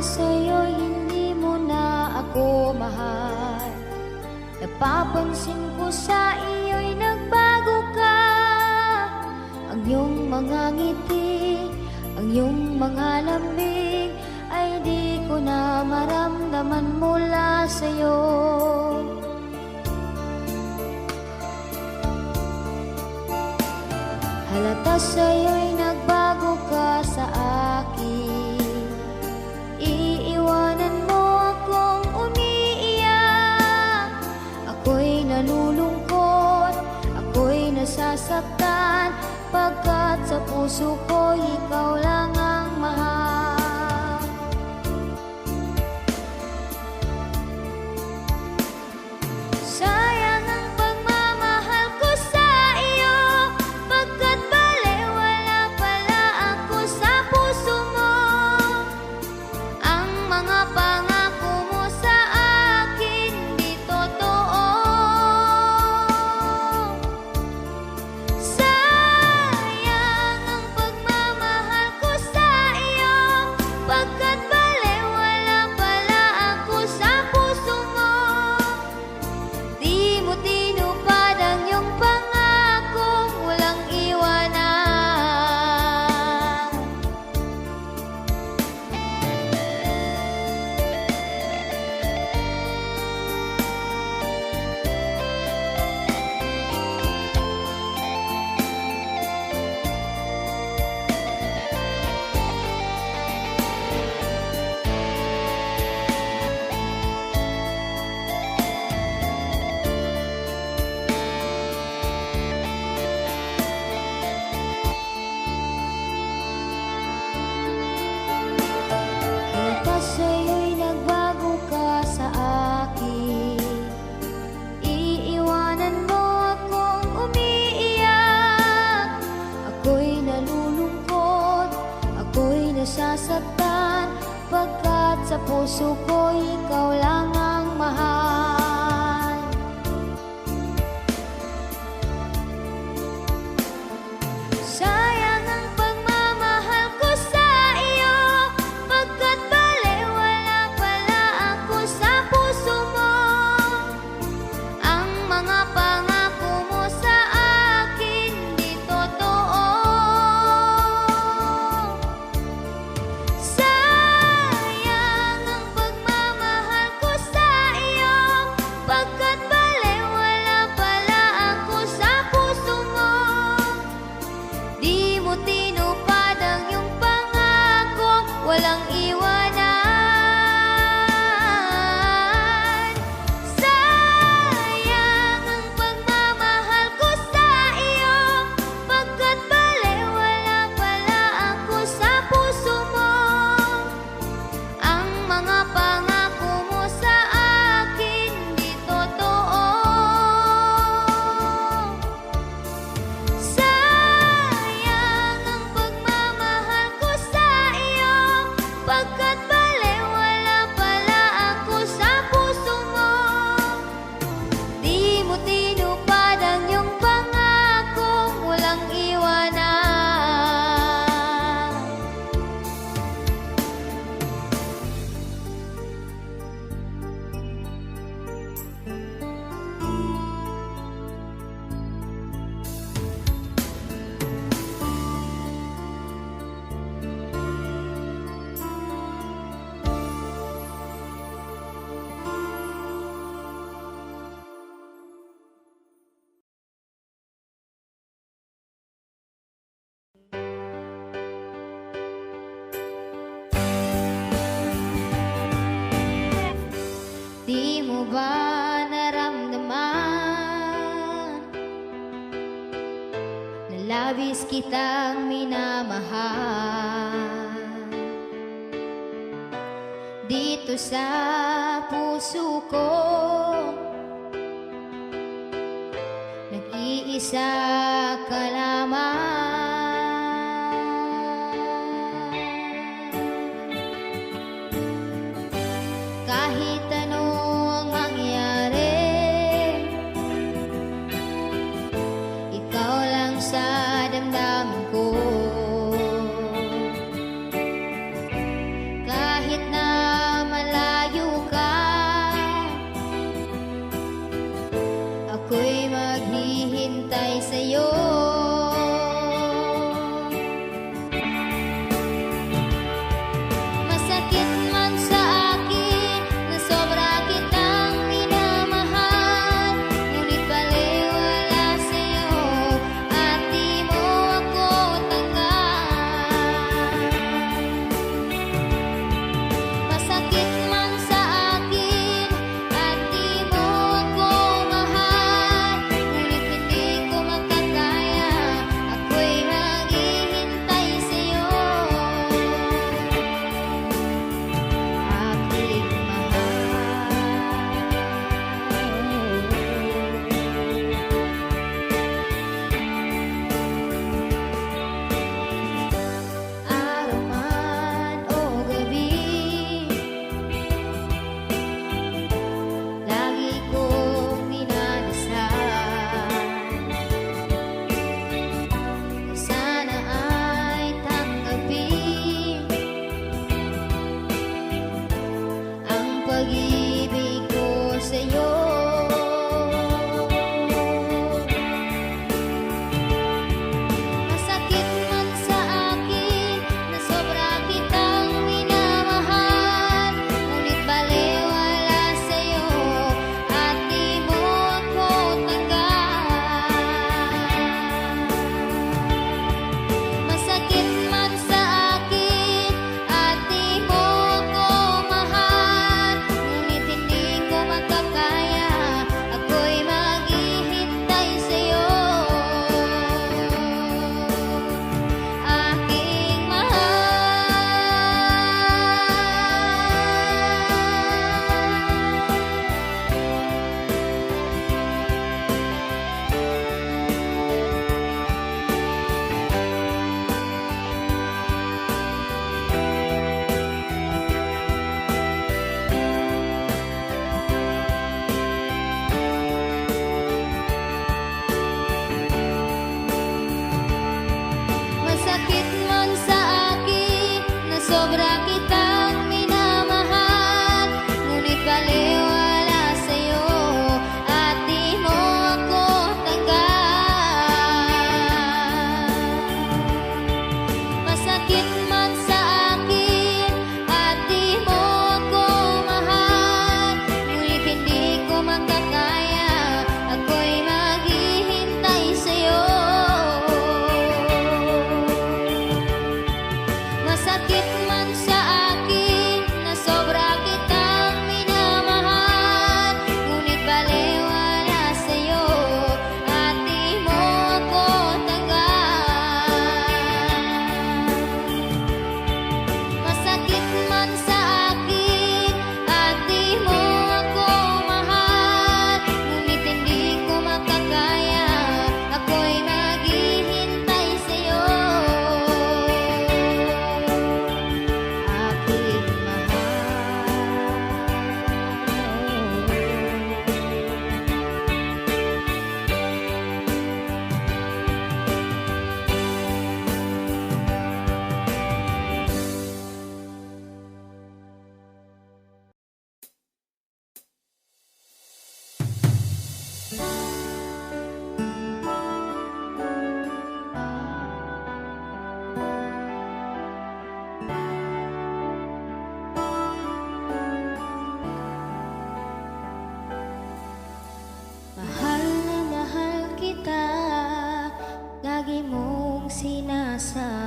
sa'yo'y hindi mo na ako mahal. Napapansin ko sa iyo'y nagbago ka. Ang iyong mga ngiti, ang iyong mga lamig ay di ko na maramdaman mula sa'yo. Halata sa'yo'y nagbago ka sa akin. Iiwanan mo akong umiiyak. Ako'y nalulungkot, ako'y nasasaktan, pagkat sa puso ko ikaw lang ang mahal. Sayang ang pagmamahal ko sa iyo, pagkat balewala pala ako sa puso mo. Ang mga pangako mo sa akin di totoo. Sayang ang pagmamahal ko sa iyo, pagkat balewala pala ako sa puso mo. Di mo tinupad ang iyong pangako, walang iwanan. Halata sa'yo'y nagbago ka sa akin. Iiwanan mo akong umiiyak. Ako'y nalulungkot, ako'y nasasaktan, pagkat sa puso ko ikaw lang ang mahal. Sayang ang pagmamahal ko sa iyo, pagkat balewala pala ako sa puso mo. Ang mga pangako mo sa akin di totoo. Sayang ang pagmamahal ko sa iyo, pagkat balewala pala ako sa puso mo. Di mo tinupad ang iyong pangako, walang iwanan. Sayang ang pagmamahal ko sa iyo, pagkat balewala pala ako sa puso mo. Ang mga pangako mo sa akin di totoo. Sayang ang pagmamahal ko sa iyo, pagkat balewala pala ako sa puso mo. Di mo tinupad ang iyong pangako, walang iwanan. Di mo ba naramdaman na labis kitang minamahal? Dito sa puso ko nag-iisa ka lamang. Kahit ano ang mangyari, ikaw lang sa damdamin ko. Kahit na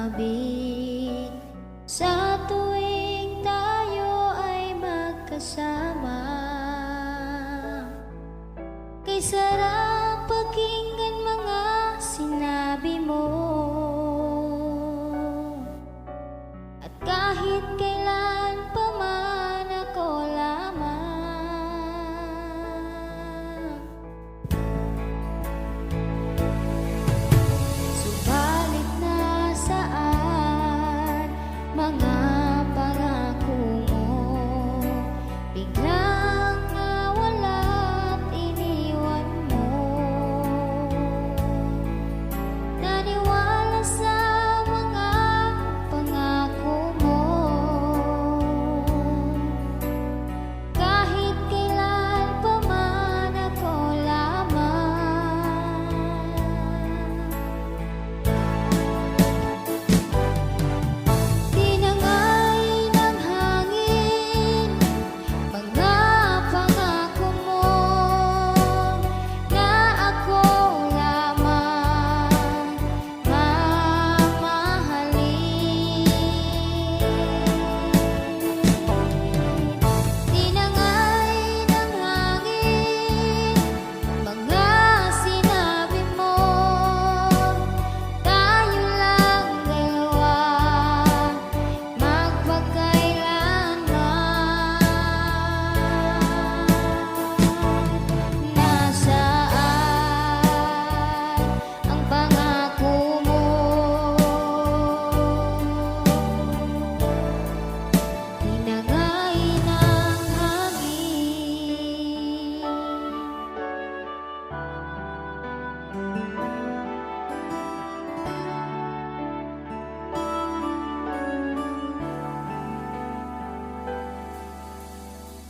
sumabit sa tuwing tayo ay magkasama. Kay sarap pakinggan mga sinabi mo, at kahit kailan pa man ako lamang. Subalit nasaan mga pangako mo, biglang nawala at iniwan mo. Naniwala sa mga pangako mo, kahit kailan pa man ako lamang. Tinangay ng hangin mga pangako mo na ako lamang mamahalin. Tinangay ng hangin mga sinabi mo, tayo lang dalawa magpakailanman. Nasaan ang pangako mo? Tinangay ng hangin.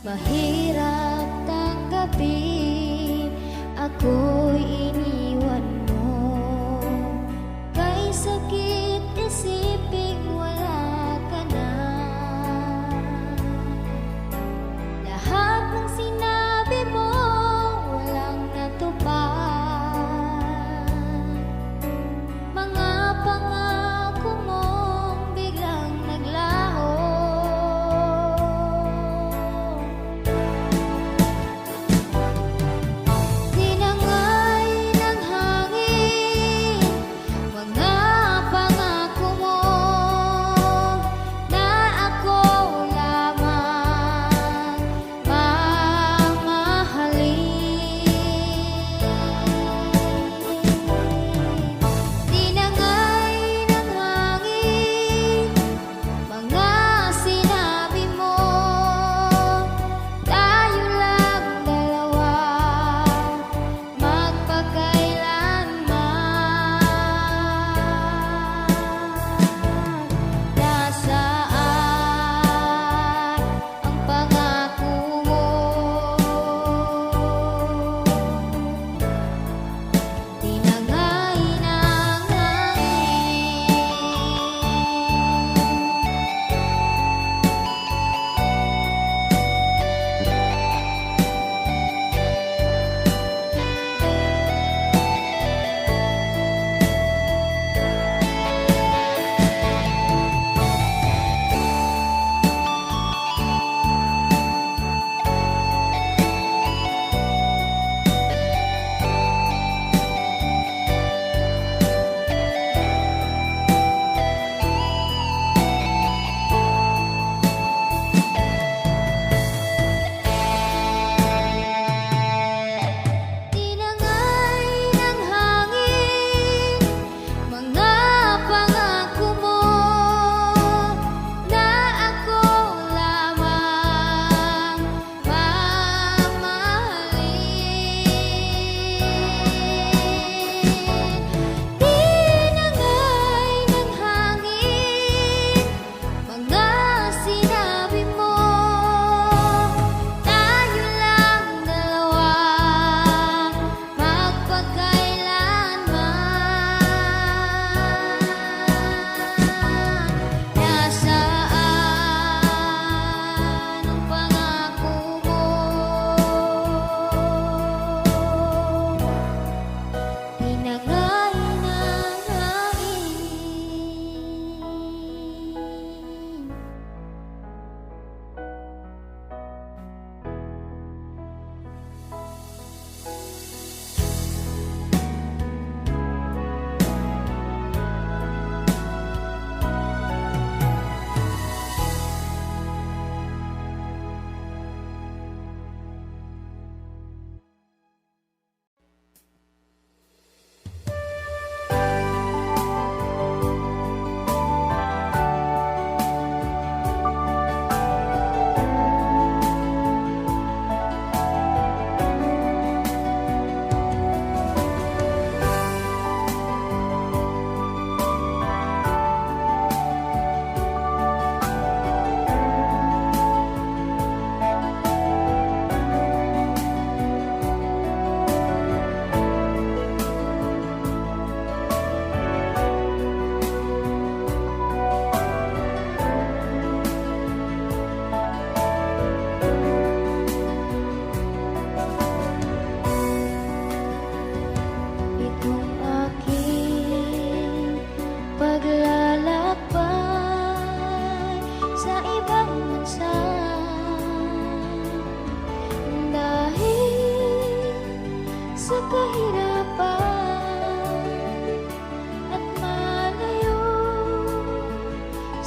Mahirap tanggapin ako'y iniwan mo, kay sakit isiping wala ka na. Lahat ng sinabi mo walang natupad, mga pangako mong biglang naglaho.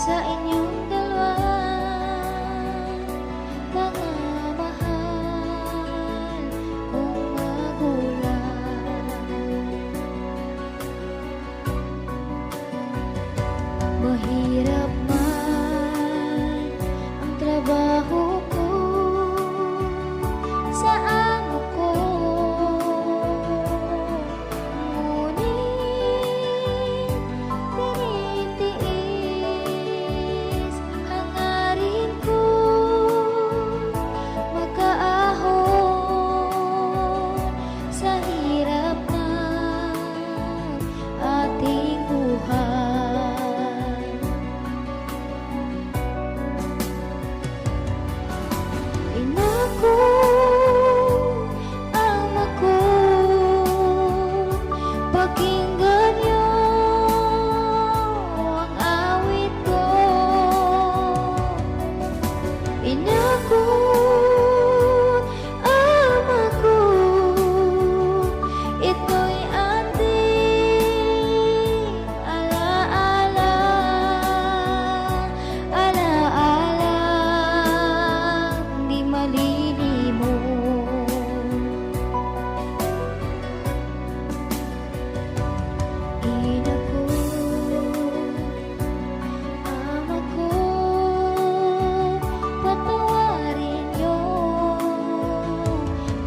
sa inyong dalawang mga mahal kong magulang. Mahirap man ang trabaho ko sa amo ko, ngunit tinitiis hangarin ko makaahon sa hirap ng ating buhay. Ina ko, ama ko, pakinggan niyo ang awit ko. Ina ko, ama ko, ito'y ating alaala, alaalang di malilimot. Ina ko, ama ko, patawarin niyo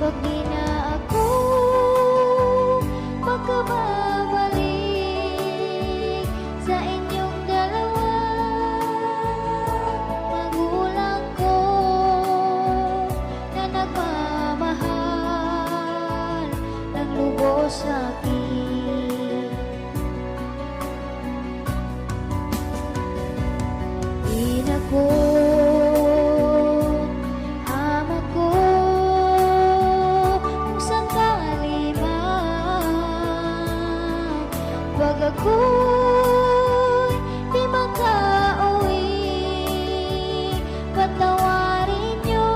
pag di na ako makababalik sa inyong dalawang magulang ko na nagmamahal ng lubos sa'kin. Ina ko, ama ko, kung sakali man pag ako'y di makauwi, patawarin niyo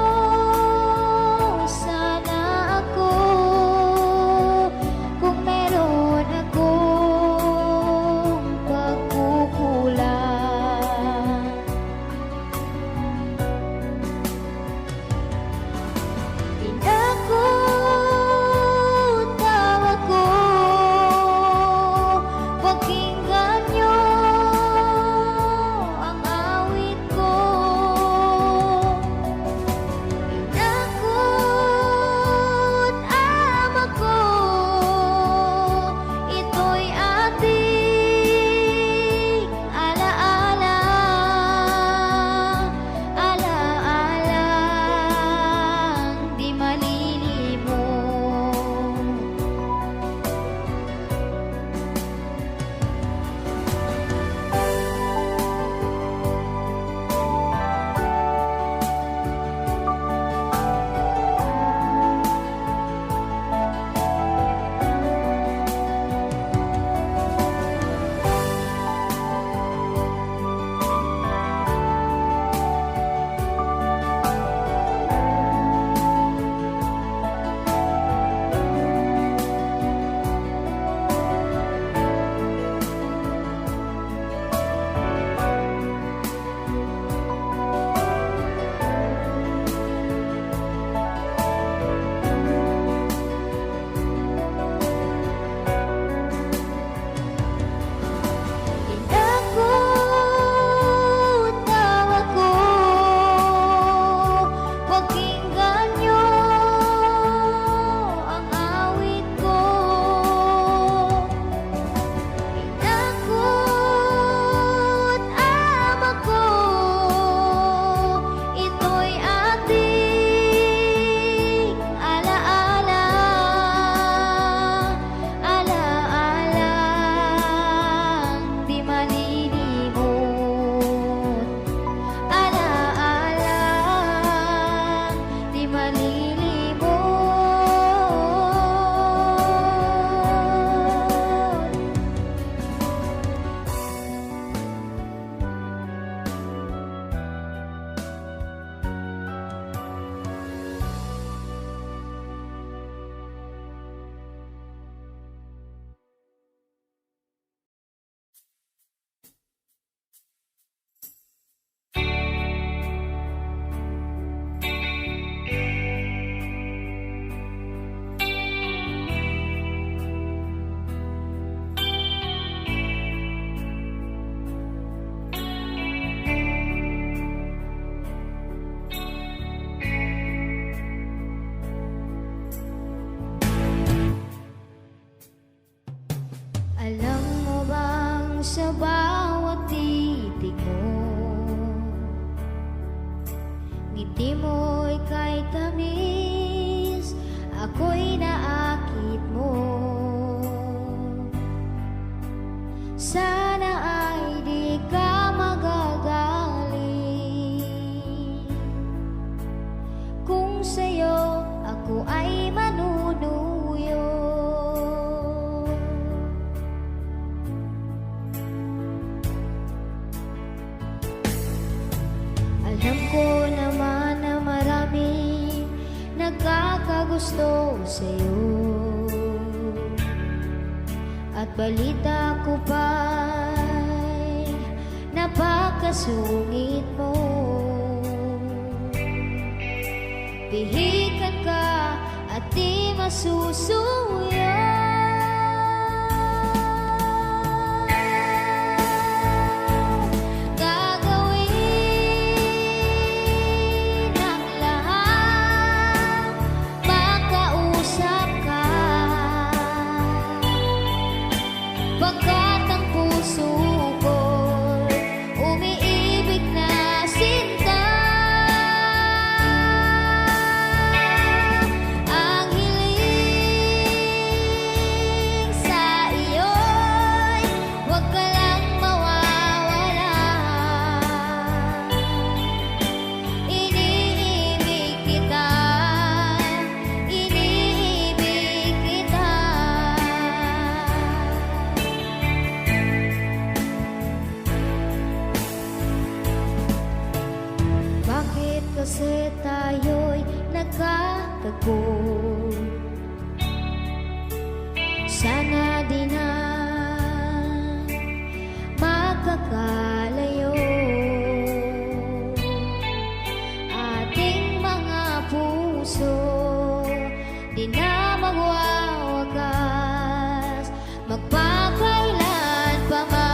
sana ako kung meron akong pagkukulang. bawat titik mo. Ngiti mo'y kay tamis, ako'y naakit mo. Sana ay di ka magagaling kung sa'yo ako ay manunuyo. Alam ko naman na maraming nagkakagusto sa'yo, at balita ko pa'y napakasungit mo. Pihikan ka at di masusuyo. Gagawin ang lahat, makausap ka, pagkat ang puso ko'y umiibig na sinta. Ang hiling sa iyo'y huwag ka lang mawawala. Iniibig kita, iniibig kita. Bakit kasi tayo'y nagkatagpo? Sana di na magkakalayo. Ating mga puso di na magwawakas, magpakailan pa man.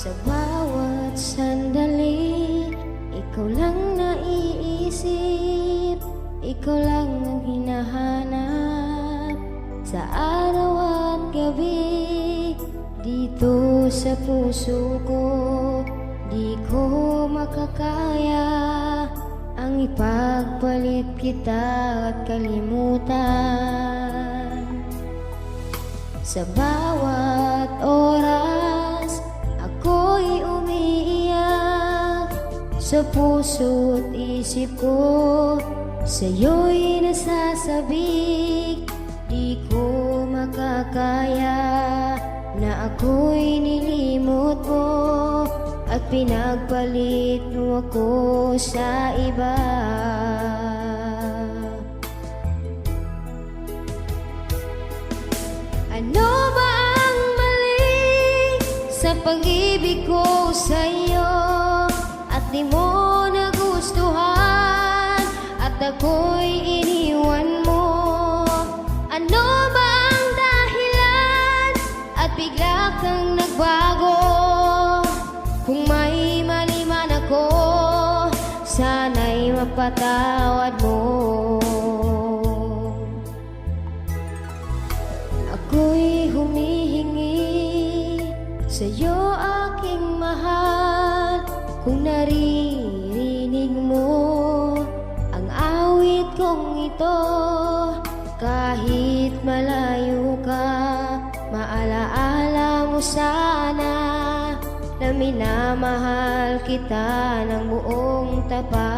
Sa bawat sandali, ikaw lang naiisip, ikaw lang ang hinahanap. Sa araw at gabi, dito sa puso ko, di ko makakaya ang ipagpalit kita at kalimutan. Sa bawat oras, ako'y umiiyak. Sa puso't isip ko, sa'yo'y nasasabik. Di ko makakaya na ako'y nilimot mo at pinagpalit mo ako sa iba. Ano ba ang mali sa pag-ibig ko sa'yo at di mo nagustuhan at ako'y iniwan mo? Ano ba ang dahilan at bigla kang nagbago? Kung may mali man ako, sana'y mapatawad mo. Ako'y humihingi sa'yo, aking mahal. Kung naririnig mo ang awit kong ito, kahit malayo ka, maalaala mo sana na minamahal kita ng buong tapat.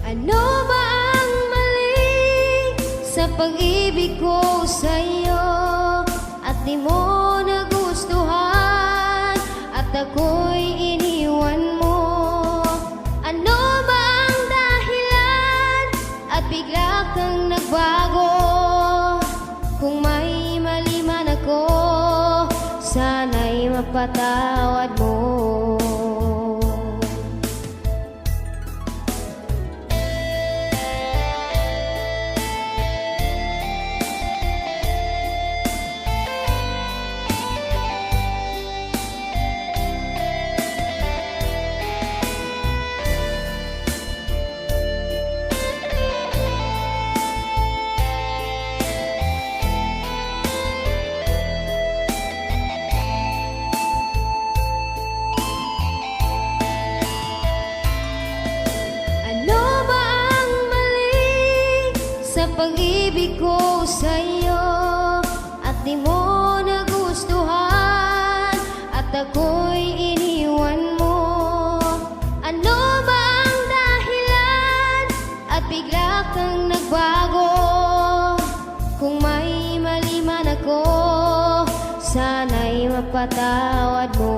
Ano ba ang mali sa pag-ibig ko sa'yo at di mo nagustuhan at ako'y iniwan mo? Ano ba ang dahilan at bigla kang nagbago? Kung may mali man ako, sana'y mapatawad mo. Sa pag-ibig ko sa'yo at di mo nagustuhan at ako'y iniwan mo? Ano ba ang dahilan at bigla kang nagbago? Kung may mali man ako, sana'y mapatawad mo.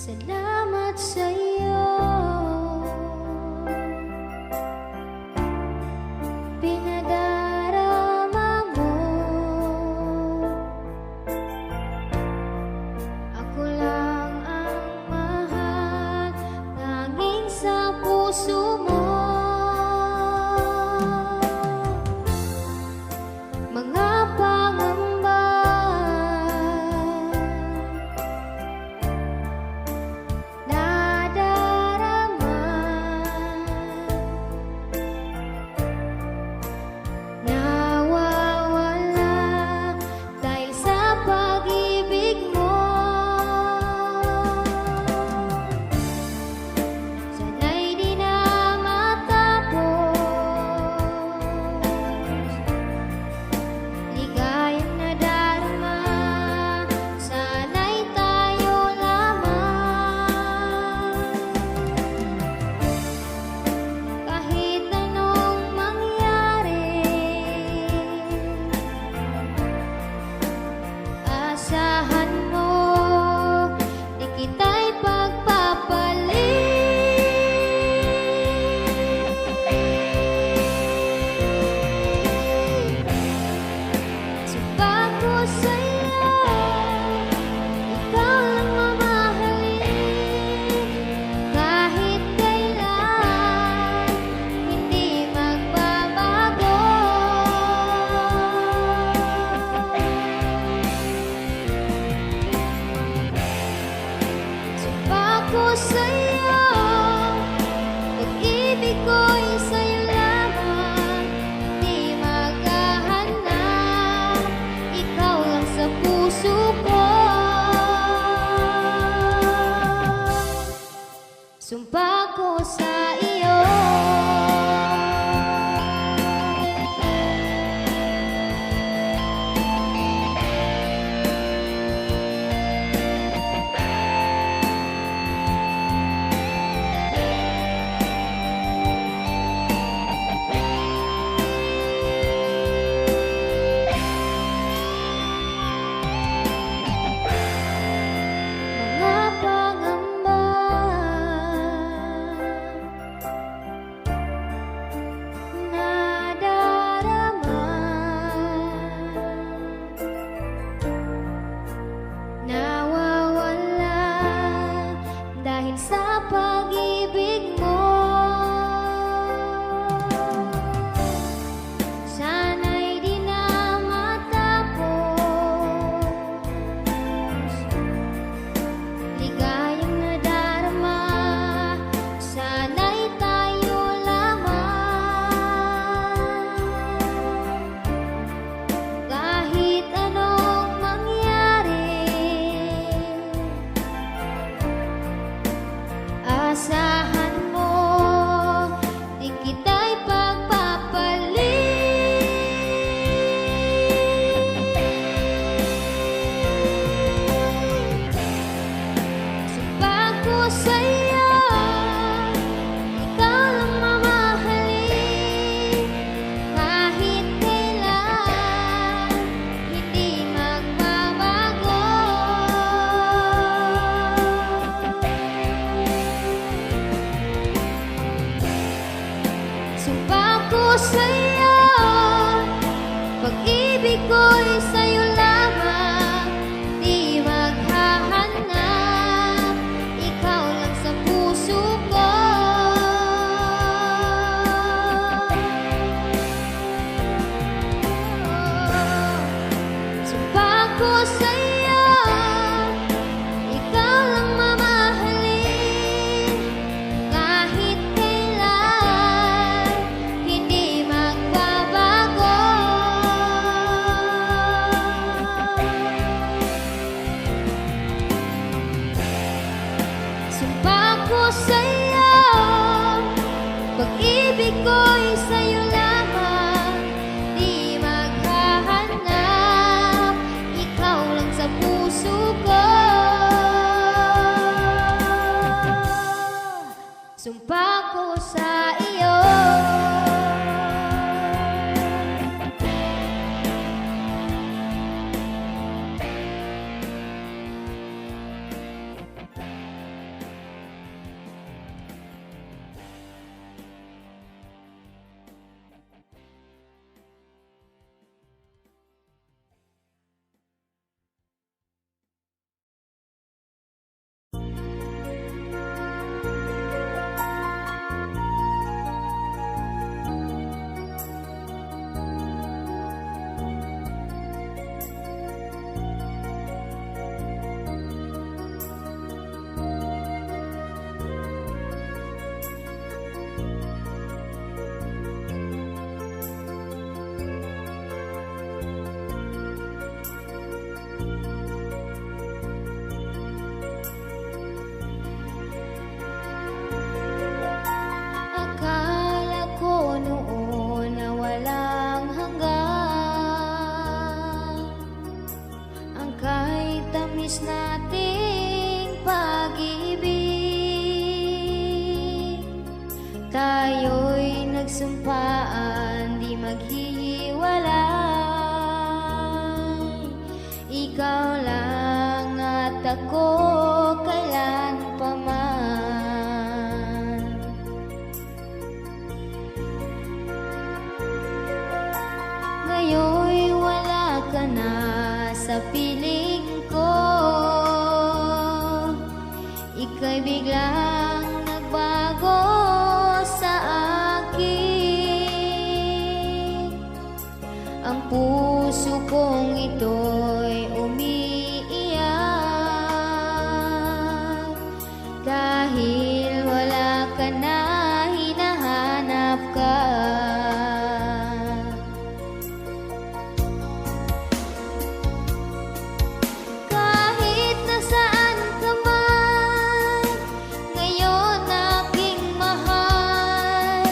Salamat sa'yo, pinadarama mo. Ako lang ang mahal, tanging sa puso mo. Mga pangamba ko sa'yo, pag-ibig ko'y sa'yo lamang, di maghahanap, ikaw lang sa puso ko. Sumpa ko sa iyo. Mga pangamba nadarama, nawawala dahil sa pag-ibig mo. Sana'y di na matapos, ligayang nadarama, sana'y tayo lamang. Kahit anong mangyari, asahan mo, di kita'y pagpapalit. Sumpa ko sa'yo, ikaw lang mamahalin, kahit kailan, hindi magbabago. Sumpa ko sa'yo, pag-ibig ko'y sa'yo lamang, di maghahanap, ikaw lang sa puso ko. Sumpa ko sa'yo, ikaw lang mamahalin, kahit kailan, hindi magbabago. Sumpa ko sa'yo, pag-ibig ko'y sa'yo lamang, di maghahanap, ikaw lang sa puso ko. Sumpa ko sa iyo. Akala ko noon na walang hanggan ang kahit tamis nating pag-ibig. Tayo'y nagsumpaan di maghihiwalay, ikaw lang at ako kailan pa man. Ngayon'y wala ka na sa piling ko, ika'y biglang nagbago sa akin. Ang puso kong ito'y umiiyak Dahil wala ka na, hinahanap ka. Kahit nasaan ka man, ngayon aking mahal,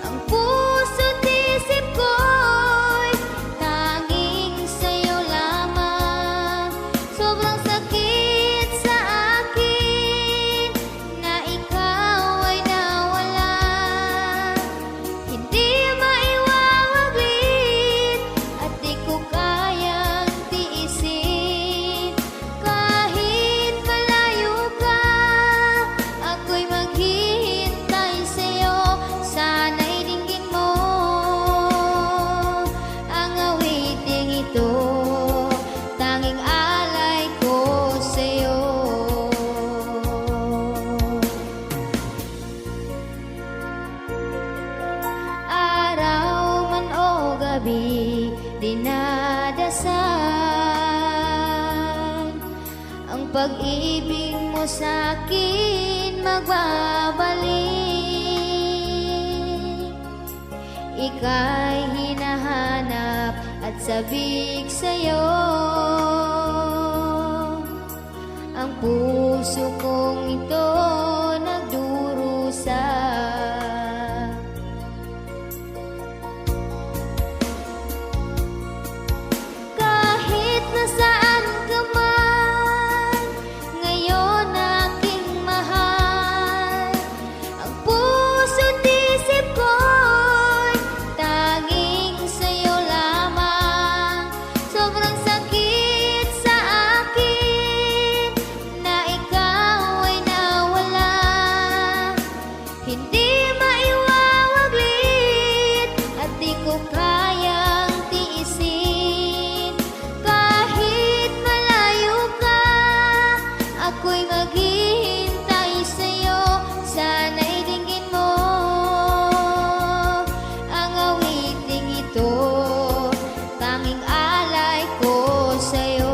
ang puso't isip ko'y tanging sa'yo lamang. Sobrang sakit sa akin na ikaw ay nawala. Hindi maiwawaglit at di ko kayang tiisin. Kahit malayo ka, ako'y maghihintay sa'yo. Sana'y dinggin mo ang awiting ito, tanging alay ko sa'yo. Araw man o gabi, dinadasal ang pag-ibig mo sa'kin magbabalik. Ika'y hinahanap at sabik sa'yo, ang puso kong ito nagdurusa. Kahit nasaan ka man, ngayon aking mahal, ang puso't isip ko'y tanging sa'yo lamang. Sobrang sakit sa akin na ikaw ay nawala. Hindi maiwawaglit at di ko kayang tiisin. Kahit malayo ka, ako'y maghihintay sa'yo. Sana'y dinggin mo ang awiting ito, tanging alay ko sa'yo.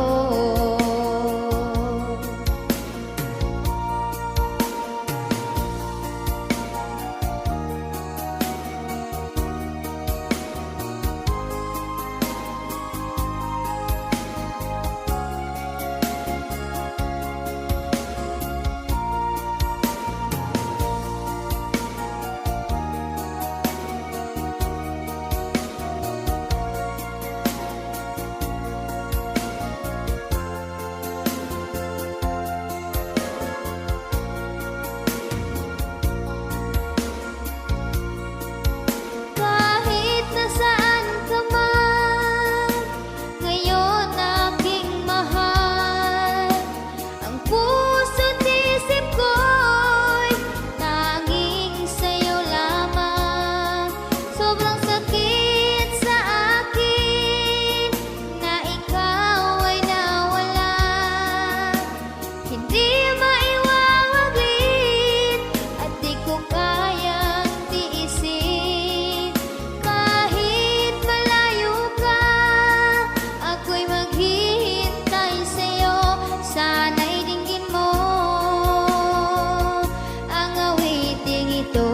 Kahit nasaan ka man, ngayon aking mahal, ang puso't isip ko'y tanging sa'yo lamang. Sobrang sakit sa akin na ikaw ay nawala. Hindi maiwawaglit at di ko kayang tiisin. Kahit malayo ka, ako'y maghihintay sa'yo. Sana'y dinggin mo ang awiting ito,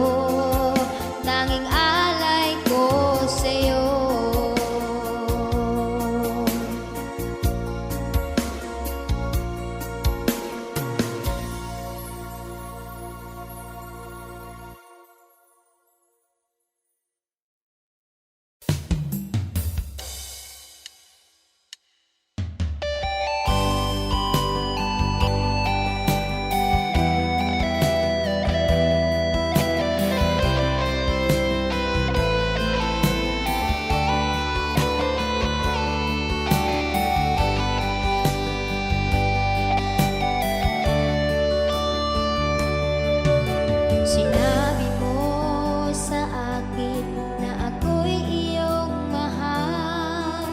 tanging alay ko sa'yo. Sinabi mo sa akin na ako'y iyong mahal.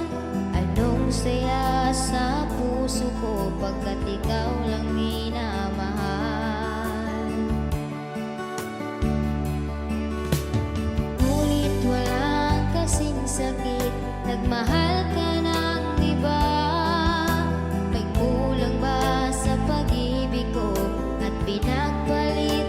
Anong saya sa puso ko pagkat ikaw lang minamahal. Ngunit walang kasing sakit, nagmahal ka ng iba. May kulang ba sa pag-ibig ko at pinagpalit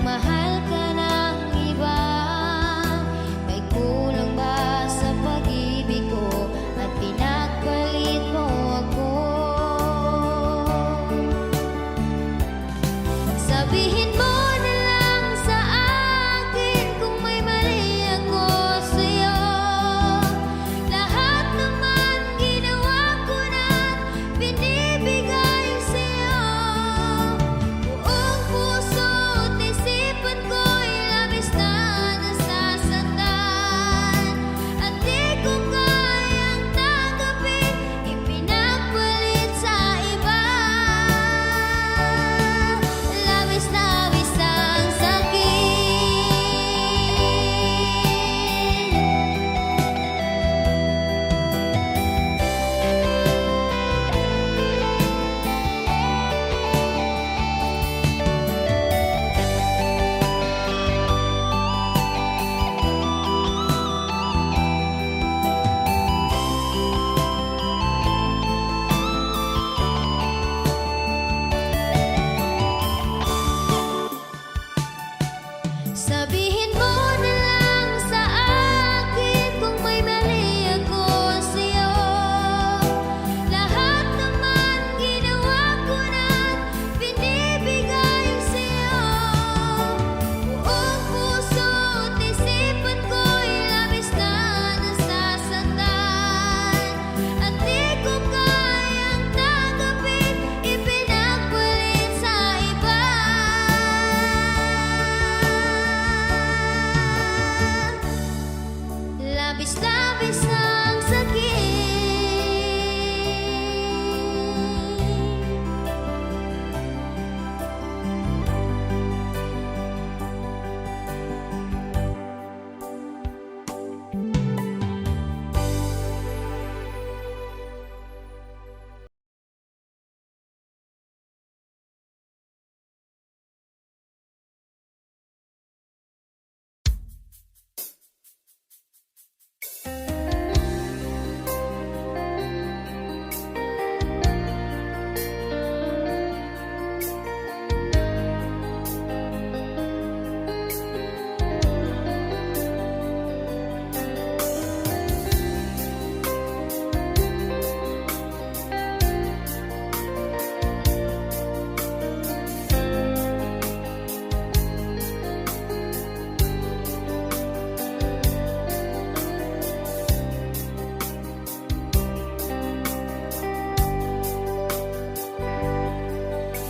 nagmahal ka ng iba? May kulang ba sa pag-ibig ko at pinagpalit mo ako? Sabihin mo na lang sa akin kung may mali ako sa'yo. Lahat naman ginawa ko na binibigay sa'yo. Buong puso't isipan ko'y labis na nasasaktan, at di ko kayang tanggapin, ipinagpalit sa iba. Labis-labis ang sakit. Sabihin mo na lang sa akin kung may mali ako sa'yo. Lahat naman ginawa ko na binibigay sa'yo. Buong puso't isipan ko'y labis na nasasaktan, at di ko kayang tanggapin, ipinagpalit sa iba. Labis-labis ang sakit.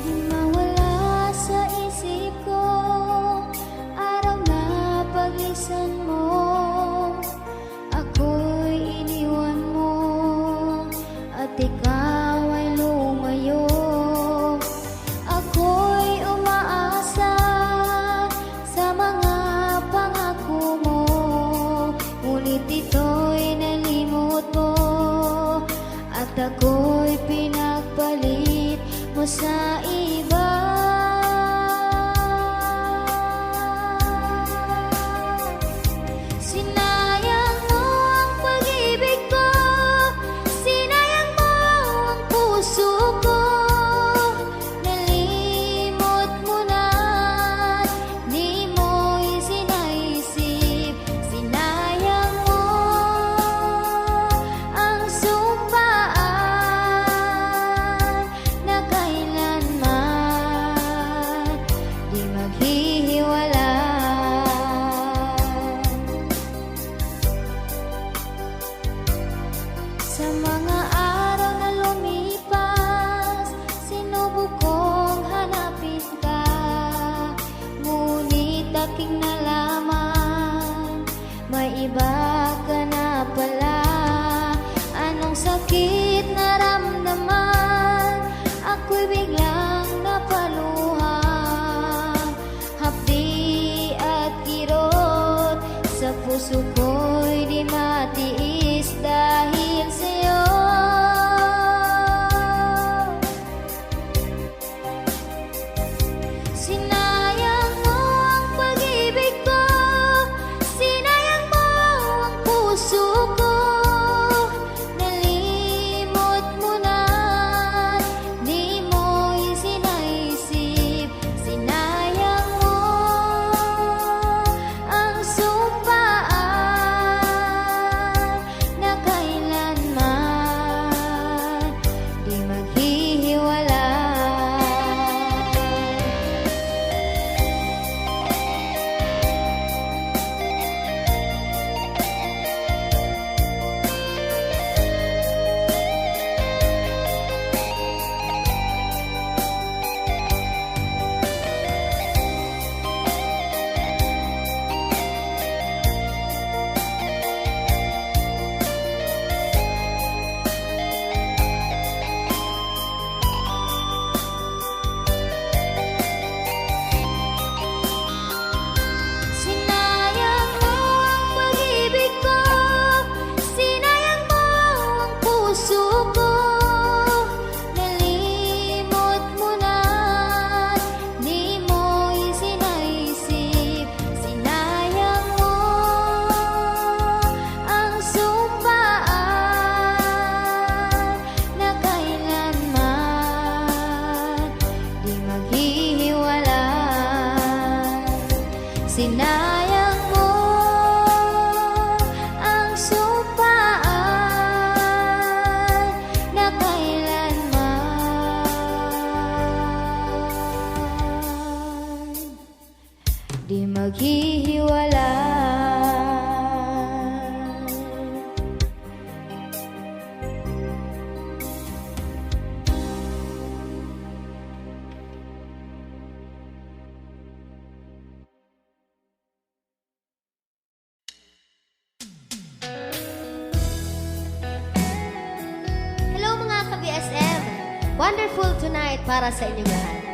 Di mawala sa isip ko araw na paglisan mo. Ako'y iniwan mo at ikaw ay lumayo. Ako'y umaasa sa mga pangako mo, ngunit ito'y nalimot mo, at ako'y pinagpalit mo sa iba. Sinayang mo ang pag-ibig ko, sinayang mo ang puso ko. Nalimot mo na, di mo isinaisip. Sinayang mo ang sumpaan na kailanman Wonderful Tonight para sa inyong lahat.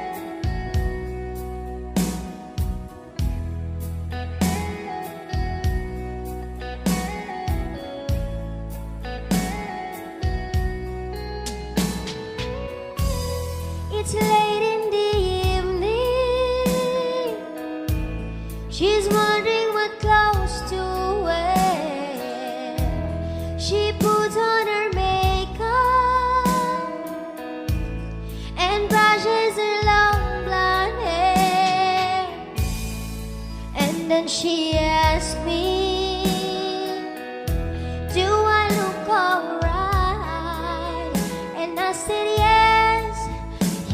It's late in the evening. She's wondering what clothes to wear. She puts on her makeup and brushes her long blonde hair. And then she asks me, do I look alright? And I said yes,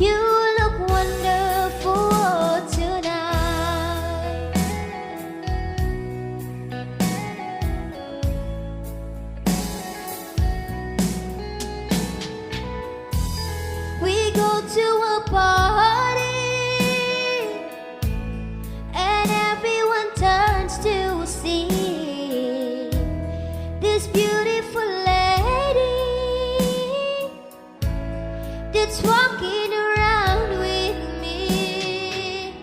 you look wonderful tonight. We go to a party and everyone turns to see this beautiful lady that's walking around with me.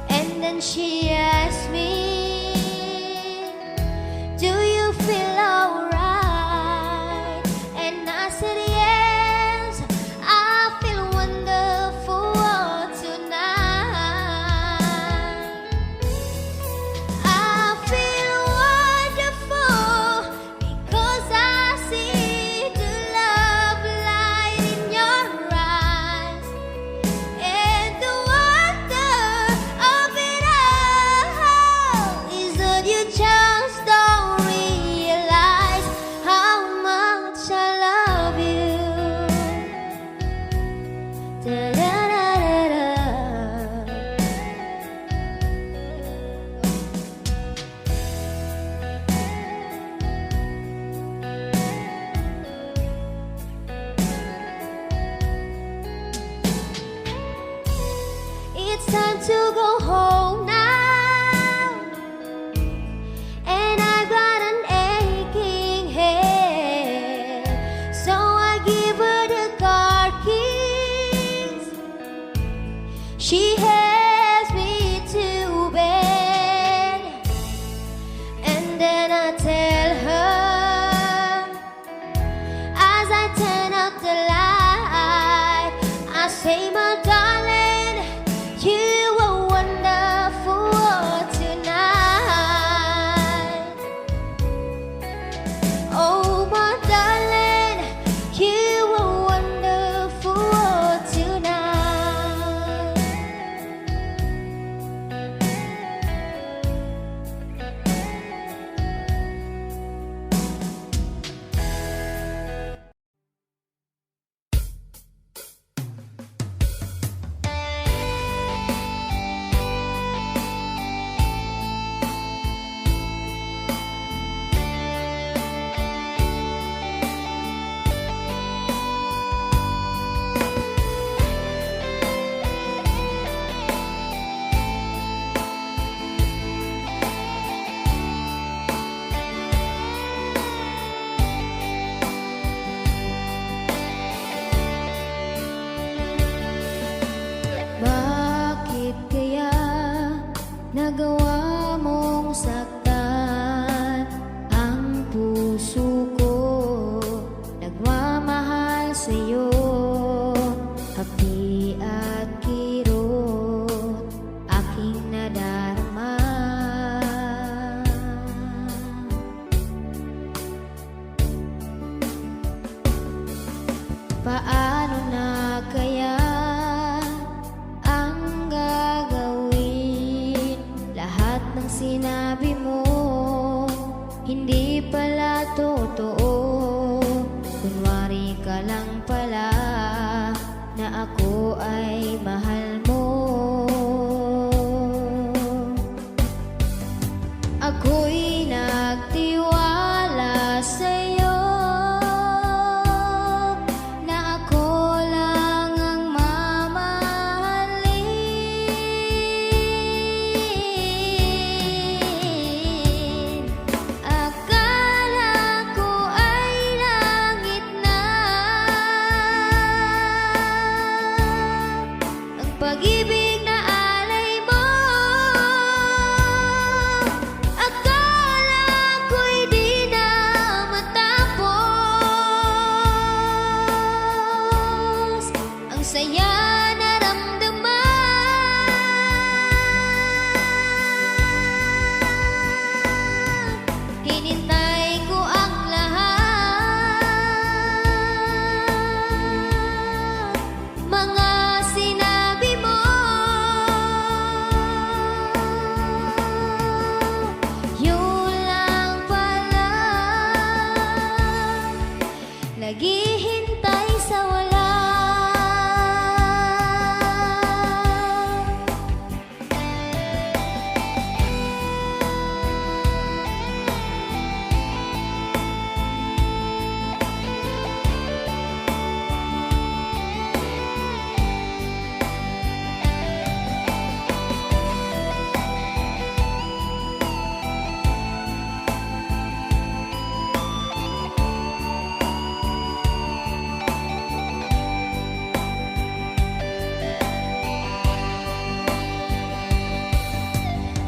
And then she asked me, do you feel alright? And I said yes, I feel wonderful tonight. I feel wonderful because I see the love light in your eyes, and the wonder of it all is that you just don't realize how much I love you. Da-da-da-da-da. It's time to go home now, and I've got an aching head. So I give her the car keys. She has me to bed, and then I tell her, as I turn out the light, I say, my darling, you are wonderful tonight. Oh, my darling, you are wonderful tonight. Bakit kaya nagawa mong saktan ang puso ko? Nagmamahal sa'yo, hapdi at kirot, aking nadarama. Paano na kaya ang gagawin? Lahat ng sinabi mo hindi pala totoo. Kunwari ka lang pala na ako ay mahal mo. Ako'y nagtiwala sa'yo na ako lang ang mamahalin. Akala ko ay langit na saya naramdaman. Hinintay ko ang lahat, mga sinabi mo. Yun lang pala, naghihintay sa wala.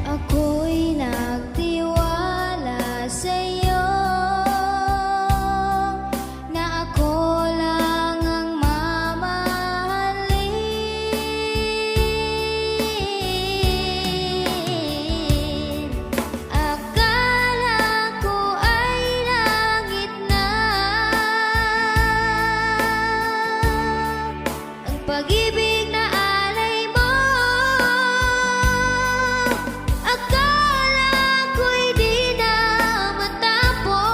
Ako'y nagtiwala sa'yo na ako lang ang mamahalin. Akala ko ay langit na ang pag-ibig na alay mo. Akala ko'y di na matapos,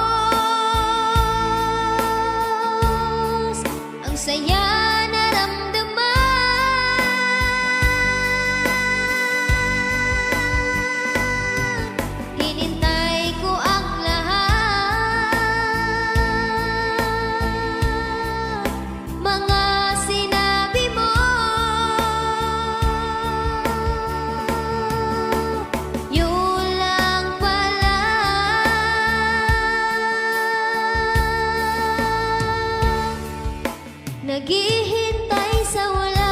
ang saya naramdaman. Hinintay ko ang lahat, mga sinabi mo. Yun lang pala, naghihintay sa wala.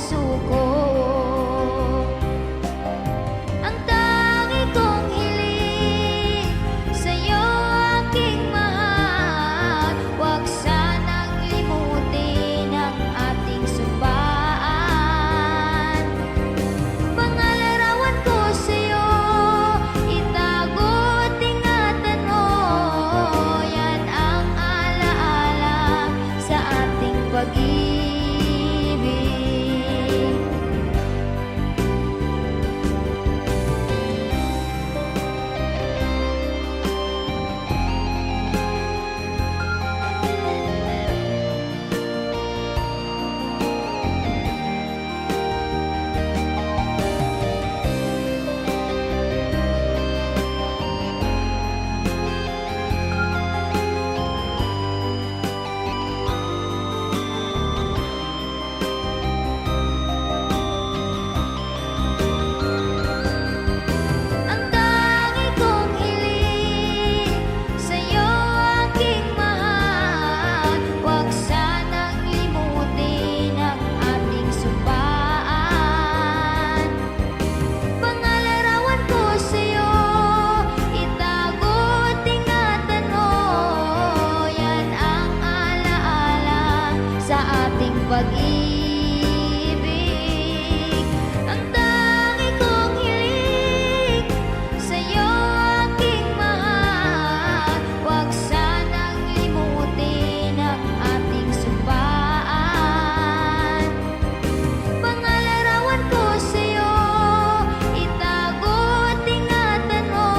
puso ko. Ang tangi kong hiling sa'yo aking mahal, huwag sanang limutin ang ating sumpaan. Pangalarawan ko sa'yo, itago't ingatan mo, yan ang alaala sa ating pag-ibig. Ang tangi kong hiling sa'yo aking mahal, huwag sanang limutin ang ating sumpaan. Pangalarawan ko sa'yo, itago't ingatan mo, yan ang alaala sa ating pag-ibig. Ang tangi kong hiling sa'yo aking mahal, huwag sanang limutin ang ating sumpaan. Pangalarawan ko sa'yo, itago't ingatan mo,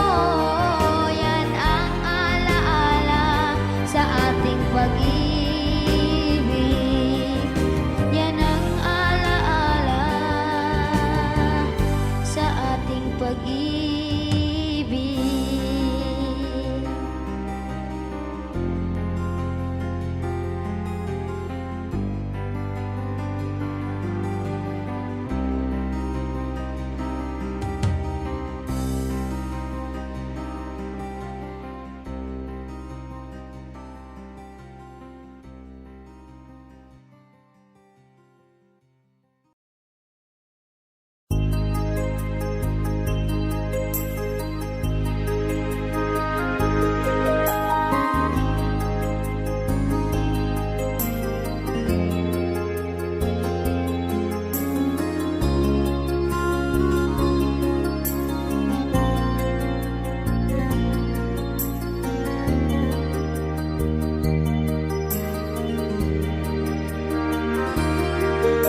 yan ang alaala sa ating pag-ibig. Yan ang alaala sa ating pag-ibig.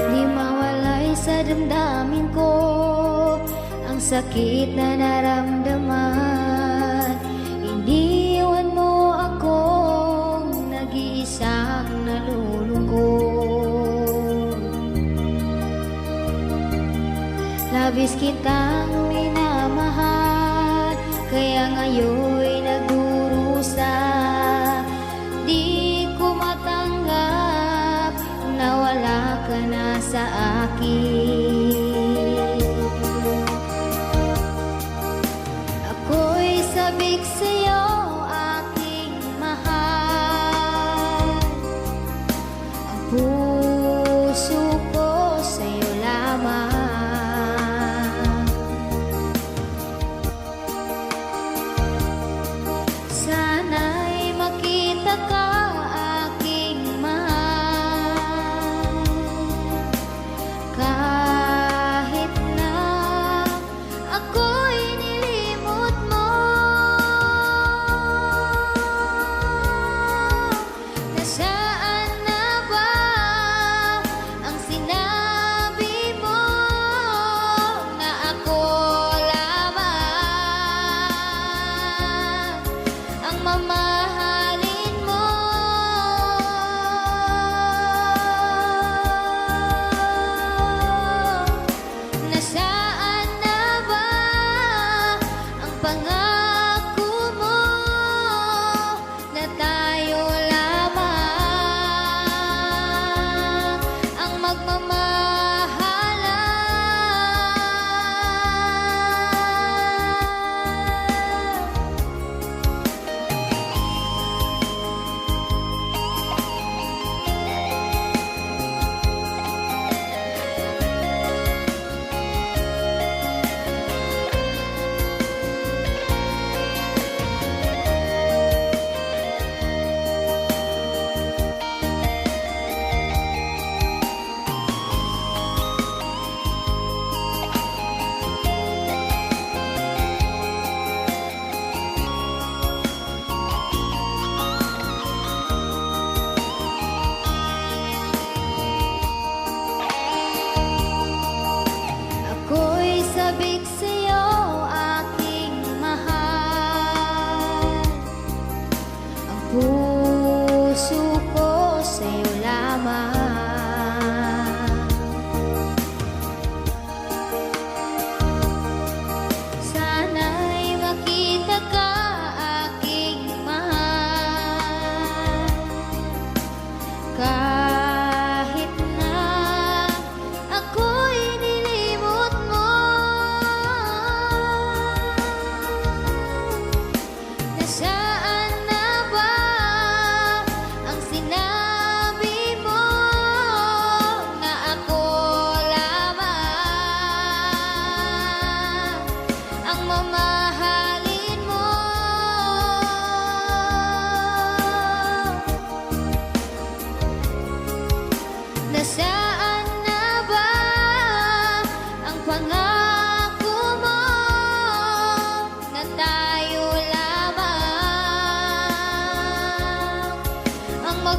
Di mawalay sa damdamin ko ang sakit na naramdaman. Iniwan mo akong nag-iisang nalulungkot. Labis kitang minamahal, kaya ngayon'y nagdurusa. Di ko matanggap na wala ka na sa akin. Ako'y sabik sa'yo aking mahal, ang puso ko sa'yo lamang. Sana'y makita ka aking mahal,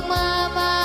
pagmamahal